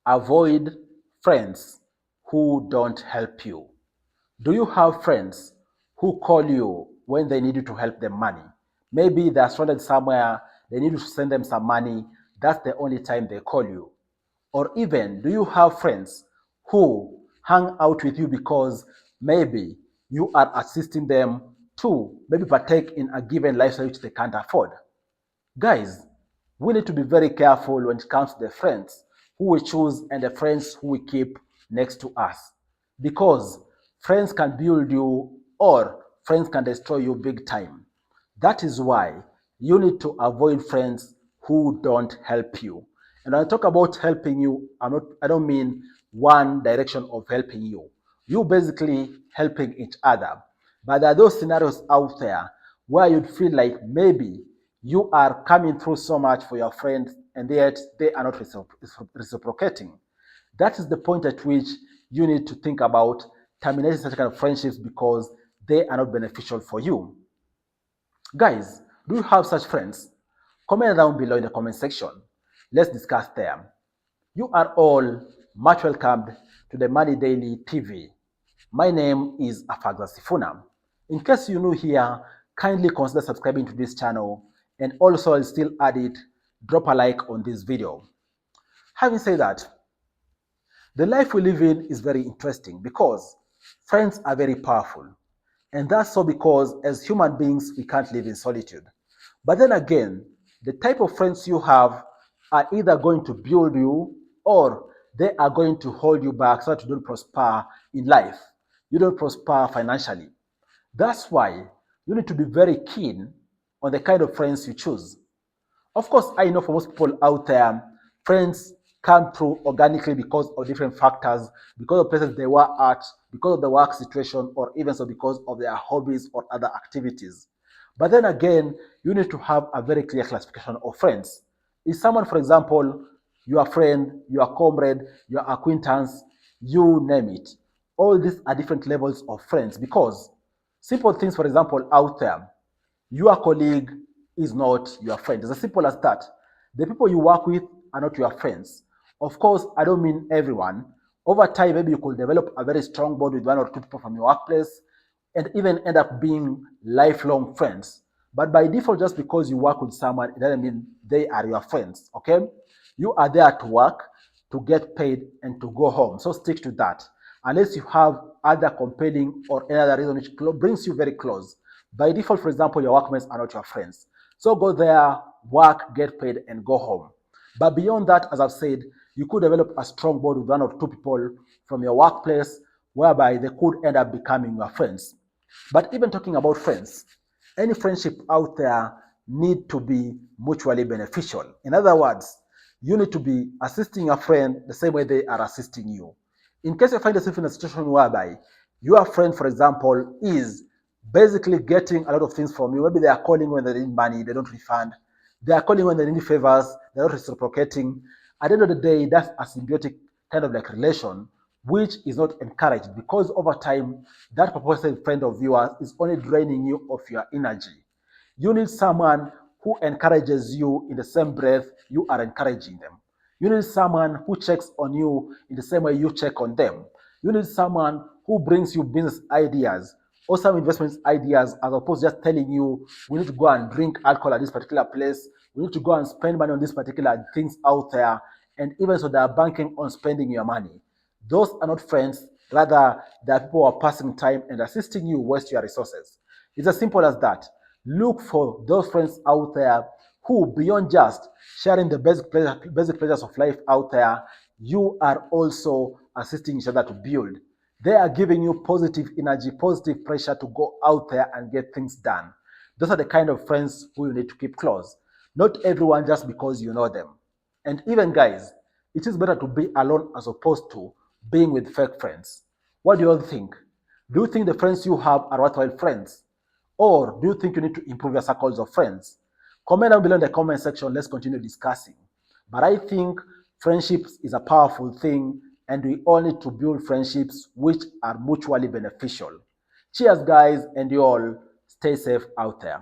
Avoid friends who don't help you. Do you have friends who call you when they need you to help them money? Maybe they're stranded somewhere, they need you to send them some money. That's the only time they call you. Or even, do you have friends who hang out with you because maybe you are assisting them to maybe partake in a given lifestyle which they can't afford? Guys, we need to be very careful when it comes to the friends who we choose and the friends who we keep next to us. Because friends can build you or friends can destroy you big time. That is why you need to avoid friends who don't help you. And when I talk about helping you, I don't mean one direction of helping you. You basically helping each other. But there are those scenarios out there where you'd feel like maybe you are coming through so much for your friends and yet they are not reciprocating. That is the point at which you need to think about terminating such kind of friendships because they are not beneficial for you. Guys, do you have such friends? Comment down below in the comment section. Let's discuss them. You are all much welcomed to the Money Daily TV. My name is Afagza Sifuna. In case you're new here, kindly consider subscribing to this channel, and also I'll still add it, drop a like on this video. Having said that, the life we live in is very interesting because friends are very powerful. And that's so because as human beings, we can't live in solitude. But then again, the type of friends you have are either going to build you or they are going to hold you back so that you don't prosper in life. You don't prosper financially. That's why you need to be very keen on the kind of friends you choose. Of course, I know for most people out there, friends come through organically because of different factors, because of places they were at, because of the work situation, or even so because of their hobbies or other activities. But then again, you need to have a very clear classification of friends. Is someone, for example, your friend, your comrade, your acquaintance, you name it. All these are different levels of friends because simple things, for example, out there, your colleague is not your friend. It's as simple as that. The people you work with are not your friends. Of course, I don't mean everyone. Over time, maybe you could develop a very strong bond with one or two people from your workplace and even end up being lifelong friends. But by default, just because you work with someone, it doesn't mean they are your friends, okay? You are there to work, to get paid, and to go home. So stick to that. Unless you have other compelling or any other reason which brings you very close. By default, for example, your workmates are not your friends. So go there, work, get paid, and go home. But beyond that, as I've said, you could develop a strong bond with one or two people from your workplace whereby they could end up becoming your friends. But even talking about friends, any friendship out there need to be mutually beneficial. In other words, you need to be assisting your friend the same way they are assisting you. In case you find yourself in a situation whereby your friend, for example, is basically getting a lot of things from you. Maybe they are calling when they need money, they don't refund. They are calling when they need favors, they're not reciprocating. At the end of the day, that's a symbiotic kind of like relation, which is not encouraged because over time, that purported friend of yours is only draining you of your energy. You need someone who encourages you in the same breath you are encouraging them. You need someone who checks on you in the same way you check on them. You need someone who brings you business ideas or some investment ideas as opposed to just telling you we need to go and drink alcohol at this particular place, we need to go and spend money on these particular things out there, and even so they are banking on spending your money. Those are not friends, rather they are people who are passing time and assisting you waste your resources. It's as simple as that. Look for those friends out there who, beyond just sharing the basic pleasures of life out there, you are also assisting each other to build. They are giving you positive energy, positive pressure to go out there and get things done. Those are the kind of friends who you need to keep close. Not everyone just because you know them. And even guys, it is better to be alone as opposed to being with fake friends. What do you all think? Do you think the friends you have are worthwhile friends? Or do you think you need to improve your circles of friends? Comment down below in the comment section. Let's continue discussing. But I think friendships is a powerful thing and we all need to build friendships which are mutually beneficial. Cheers, guys, and you all stay safe out there.